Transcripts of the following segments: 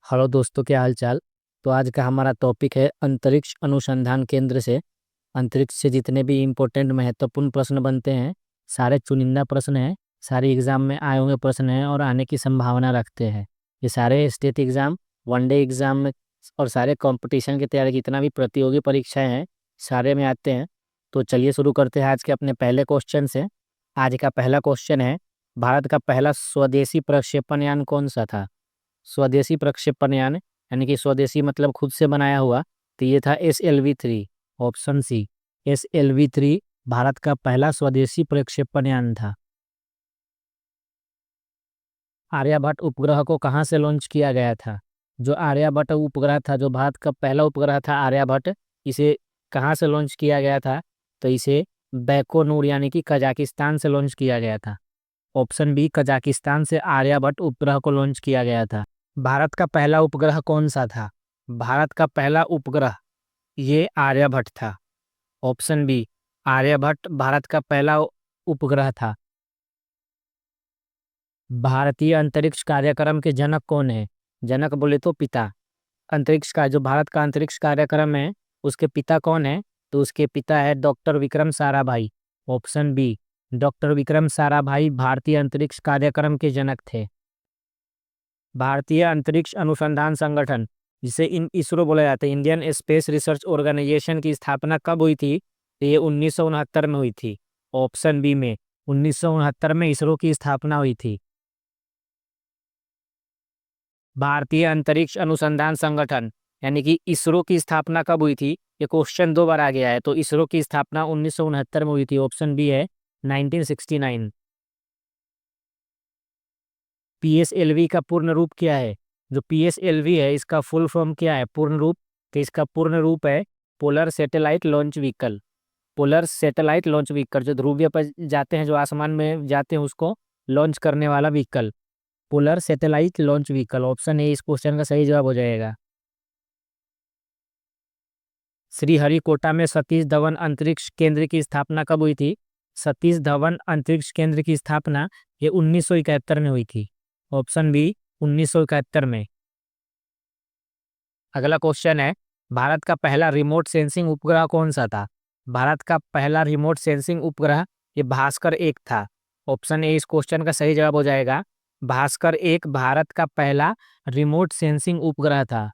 Hello दोस्तों, क्या हाल चाल। तो आज का हमारा टॉपिक है अंतरिक्ष अनुसंधान केंद्र से। अंतरिक्ष से जितने भी इम्पोर्टेंट महत्वपूर्ण प्रश्न बनते हैं, सारे चुनिंदा प्रश्न हैं। सारे एग्जाम में आए हुए प्रश्न हैं और आने की संभावना रखते हैं। ये सारे स्टेट एग्जाम, वनडे एग्जाम में और सारे कंपटीशन की तैयारी, जितना भी प्रतियोगी परीक्षाएं हैं, सारे में आते हैं। तो चलिए शुरू करते हैं आज के अपने पहले क्वेश्चन से। आज का पहला क्वेश्चन है, भारत का पहला स्वदेशी प्रक्षेपण यान कौन सा था। स्वदेशी प्रक्षेपण यान यानी कि स्वदेशी मतलब खुद से बनाया हुआ, तो ये था SLV-3। Option C, SLV-3 Bharat का पहला स्वदेशी प्रक्षेपण यान था। आर्यभट्ट उपग्रह को कहाँ से लॉन्च किया गया था। जो आर्यभट्ट उपग्रह था, जो भारत का पहला उपग्रह था आर्यभट्ट, इसे कहाँ से लॉन्च किया गया था। तो इसे बैकोनूर यानी कि कजाकिस्तान से लॉन्च किया गया था। ऑप्शन बी, कजाकिस्तान से आर्यभट्ट उपग्रह को लॉन्च किया गया था। भारत का पहला उपग्रह कौन सा था। भारत का पहला उपग्रह ये आर्यभट्ट था। ऑप्शन बी, आर्यभट्ट भारत का पहला उपग्रह था। भारतीय अंतरिक्ष कार्यक्रम के जनक कौन है। जनक बोले तो पिता। अंतरिक्ष का जो भारत का अंतरिक्ष कार्यक्रम है, उसके पिता कौन है। तो उसके पिता है doctor Vikram Sarabhai. Option B, doctor Vikram Sarabhai भारतीय अंतरिक्ष कार्यक्रम के जनक थे। भारतीय अंतरिक्ष अनुसंधान संगठन, जिसे इसरो बोला जाता है, इंडियन स्पेस रिसर्च ऑर्गेनाइजेशन की स्थापना कब हुई थी। तो ये 1969 में हुई थी। ऑप्शन बी में 1969 में इसरो की स्थापना हुई थी। भारतीय अंतरिक्ष अनुसंधान संगठन यानी कि इसरो की स्थापना कब हुई थी। ये क्वेश्चन दो बार आ गया है। तो इसरो की स्थापना 1969 में हुई थी। ऑप्शन बी है 1969। PSLV का पूर्ण रूप क्या है। जो PSLV है, इसका फुल फॉर्म क्या है, पूर्ण रूप। तो इसका पूर्ण रूप है polar satellite launch vehicle. Polar satellite launch vehicle, जो ध्रुवीय पर जाते हैं, जो आसमान में जाते हैं, उसको लॉन्च करने वाला vehicle, polar satellite launch vehicle. Option A इस क्वेश्चन का सही जवाब हो जाएगा। श्रीहरिकोटा में सतीश धवन अंतरिक्ष केंद्र की स्थापना कब हुई थी। सतीश धवन अंतरिक्ष केंद्र की स्थापना ये 1971 में हुई थी। ऑप्शन बी, 1971 में। अगला क्वेश्चन है, भारत का पहला रिमोट सेंसिंग उपग्रह कौन सा था। भारत का पहला रिमोट सेंसिंग उपग्रह ये भास्कर 1 था। ऑप्शन ए इस क्वेश्चन का सही जवाब हो जाएगा। भास्कर 1 भारत का पहला रिमोट सेंसिंग उपग्रह था।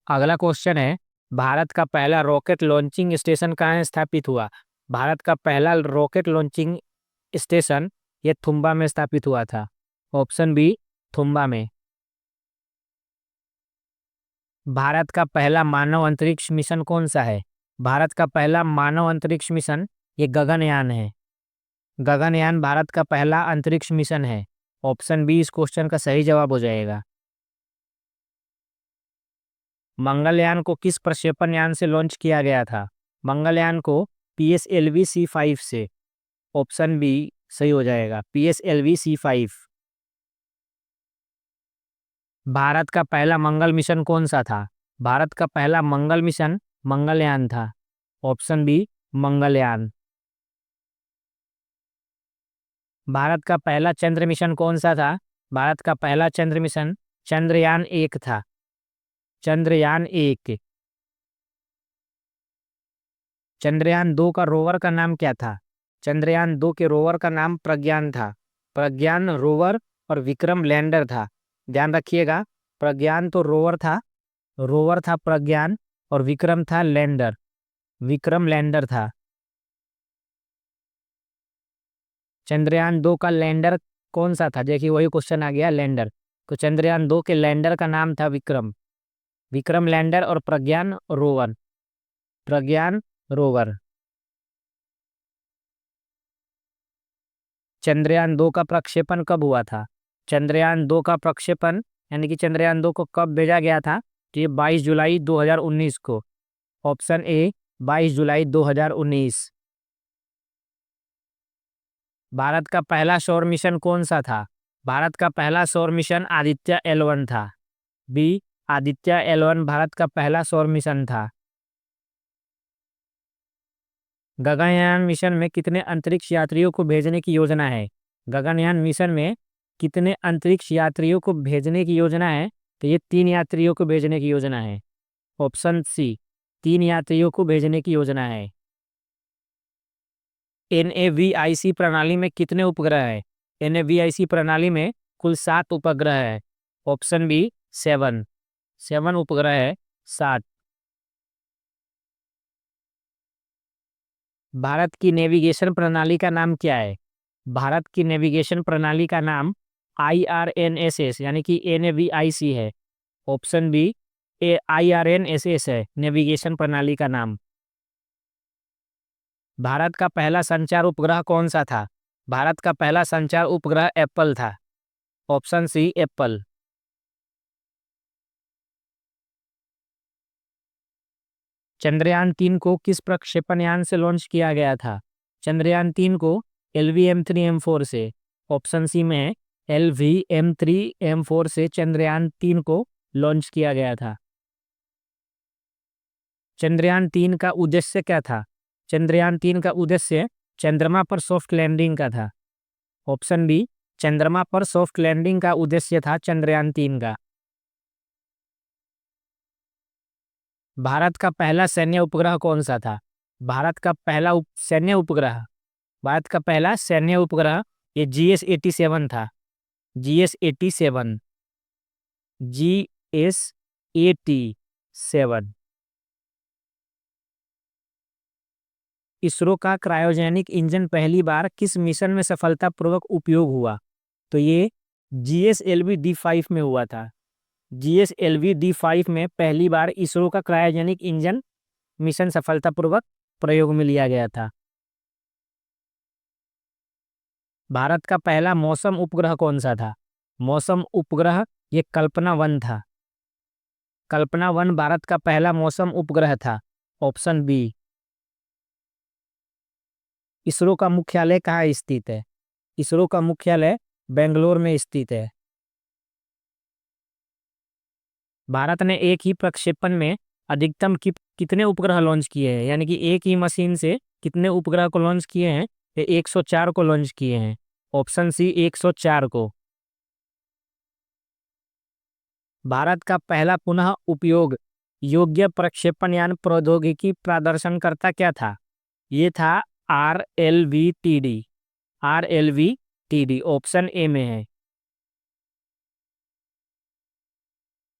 अगला क्वेश्चन है, भारत का पहला रॉकेट लॉन्चिंग स्टेशन कहाँ स्थापित हुआ। भारत का पहला रॉकेट लॉन्चिंग स्टेशन ये थुम्बा में स्थापित हुआ था। ऑप्शन बी, थुम्बा में। भारत का पहला मानव अंतरिक्ष मिशन कौन सा है। भारत का पहला मानव अंतरिक्ष मिशन ये गगनयान है। गगनयान भारत का पहला अंतरिक्ष मिशन है। ऑप्शन बी इस क्वेश्चन का सही जवाब हो जाएगा। मंगलयान को किस प्रक्षेपण यान से लॉन्च किया गया था। मंगलयान को PSLV-C5 से। ऑप्शन बी सही हो जाएगा, PSLV-C5। भारत का पहला मंगल मिशन कौन सा था। भारत का पहला मंगल मिशन मंगलयान था। Option B, Mangalyaan. भारत का पहला चंद्र मिशन कौन सा था। भारत का पहला चंद्र मिशन चंद्रयान 1 था। चंद्रयान 1। चंद्रयान 2 का रोवर का नाम क्या था। चंद्रयान 2 के रोवर का नाम प्रज्ञान था। प्रज्ञान रोवर और विक्रम लैंडर था। ध्यान रखिएगा, प्रज्ञान तो रोवर था, रोवर था प्रज्ञान, और विक्रम था लैंडर, विक्रम लैंडर था। चंद्रयान 2 का लैंडर कौन सा था। देखिए वही क्वेश्चन आ गया, लैंडर। तो चंद्रयान 2 के लैंडर का नाम था विक्रम। विक्रम लैंडर और प्रज्ञान रोवर। प्रज्ञान रोवर। चंद्रयान 2 का प्रक्षेपण कब हुआ था। चंद्रयान 2 का प्रक्षेपण यानी कि चंद्रयान 2 को कब भेजा गया था। तो ये 22 जुलाई 2019 को। ऑप्शन ए 22 जुलाई 2019। भारत का पहला सौर मिशन कौन सा था। भारत का पहला सौर मिशन आदित्य L1 था। बी, आदित्य L1 भारत का पहला सौर मिशन था। गगनयान मिशन में कितने अंतरिक्ष यात्रियों को भेजने की योजना है। गगनयान मिशन में कितने अंतरिक्ष यात्रियों को भेजने की योजना है? तो ये 3 यात्रियों को भेजने की योजना है। ऑप्शन सी, 3 यात्रियों को भेजने की योजना है। NAVIC प्रणाली में कितने उपग्रह है? NAVIC प्रणाली में कुल 7 उपग्रह है। ऑप्शन बी 7 उपग्रह है, 7। भारत की नेविगेशन प्रणाली का नाम क्या है? भारत की नेविगेशन प्रणाली का नाम IRNSS यानी कि NAVIC है। ऑप्शन बी IRNSS है नेविगेशन प्रणाली का नाम। भारत का पहला संचार उपग्रह कौन सा था? भारत का पहला संचार उपग्रह एप्पल था। Option C Apple. चंद्रयान 3 को किस प्रक्षेपण यान से लॉन्च किया गया था? चंद्रयान 3 को LVM-3M4 से। ऑप्शन सी में LVM-3M4 से चंद्रयान 3 को लॉन्च किया गया था। चंद्रयान 3 का उद्देश्य क्या था? चंद्रयान 3 का उद्देश्य चंद्रमा पर सॉफ्ट लैंडिंग का था। ऑप्शन बी, चंद्रमा पर सॉफ्ट लैंडिंग का उद्देश्य था चंद्रयान 3 का। भारत का पहला सैन्य उपग्रह कौन सा था? भारत का पहला सैन्य उपग्रह, भारत का पहला सैन्य उपग्रह ये GS-87 था। GS-87, GS-87। इसरो का क्रायोजेनिक इंजन पहली बार किस मिशन में सफलतापूर्वक उपयोग हुआ? तो ये GSLV-D5 में हुआ था। GSLV-D5 में पहली बार इसरो का क्रायोजेनिक इंजन मिशन सफलतापूर्वक प्रयोग में लिया गया था। भारत का पहला मौसम उपग्रह कौन सा था? मौसम उपग्रह ये कल्पना-1 था। कल्पना-1 भारत का पहला मौसम उपग्रह था। Option B. इसरो का मुख्यालय कहाँ स्थित है? इसरो का मुख्यालय बेंगलोर में स्थित है। भारत ने एक ही प्रक्षेपण में अधिकतम कितने उपग्रह लॉन्च किए हैं? यानी कि एक ही मशीन से कितने उपग्रह को लॉन्च किए हैं? 104 को लॉन्च किए हैं। ऑप्शन सी 104 को। भारत का पहला पुनः उपयोग योग्य प्रक्षेपण यान प्रौद्योगिकी प्रदर्शनकर्ता क्या था? ये था RLVTD। RLVTD ऑप्शन ए में है।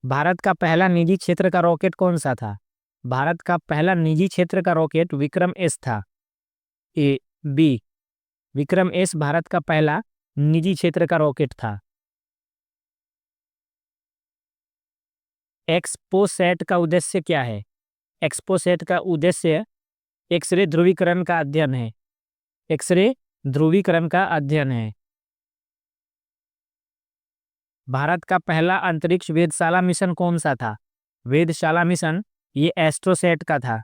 भारत का पहला निजी क्षेत्र का रॉकेट कौन सा था? भारत का पहला निजी क्षेत्र का रॉकेट विक्रम एस था। ए बी, विक्रम एस भारत का पहला निजी क्षेत्र का रॉकेट था। एक्सपोसैट का उद्देश्य क्या है? एक्सपोसैट का उद्देश्य एक्सरे ध्रुवीकरण का अध्ययन है। एक्सरे ध्रुवीकरण का अध्ययन है। भारत का पहला अंतरिक्ष वेधशाला मिशन कौन सा था? वेधशाला मिशन ये एस्ट्रोसैट का था।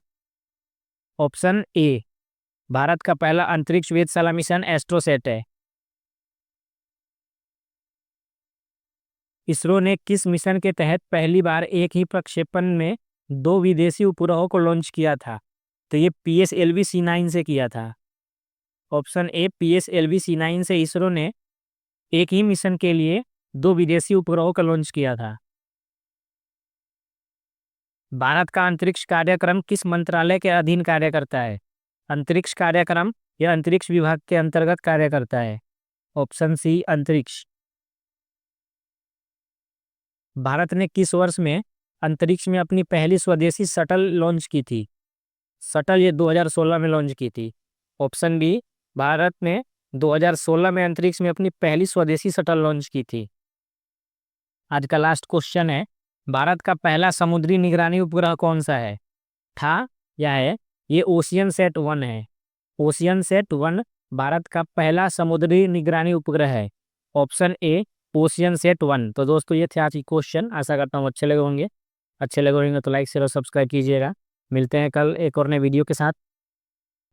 ऑप्शन ए, भारत का पहला अंतरिक्ष वेधशाला मिशन एस्ट्रोसैट है। इसरो ने किस मिशन के तहत पहली बार एक ही प्रक्षेपण में 2 विदेशी उपग्रहों को लॉन्च किया था? तो ये PSLV-C9 से किया था। ऑप्शन ए, PSLV-C9 से इसरो ने एक ही मिशन के लिए 2 विदेशी उपग्रहों का लॉन्च किया था। भारत का अंतरिक्ष कार्यक्रम किस मंत्रालय के अधीन कार्य करता है? अंतरिक्ष कार्यक्रम यह अंतरिक्ष विभाग के अंतर्गत कार्य करता है। ऑप्शन सी अंतरिक्ष। भारत ने किस वर्ष में अंतरिक्ष में अपनी पहली स्वदेशी शटल लॉन्च की थी? शटल ये 2016 में लॉन्च की थी। ऑप्शन बी, भारत ने 2016 में अंतरिक्ष में अपनी पहली स्वदेशी शटल लॉन्च की थी। आज का लास्ट क्वेश्चन है, भारत का पहला समुद्री निगरानी उपग्रह कौन सा है? था या है? ये OceanSat-1 है। OceanSat-1 भारत का पहला समुद्री निगरानी उपग्रह है। Option A OceanSat-1। तो दोस्तों ये थे आज की क्वेश्चन। आशा करता हूँ अच्छे लगे होंगे। अच्छे लगे होंगे तो लाइक शेयर और सब्सक्राइब कीजिएगा। मिलते हैं कल एक और नए वीडियो के साथ।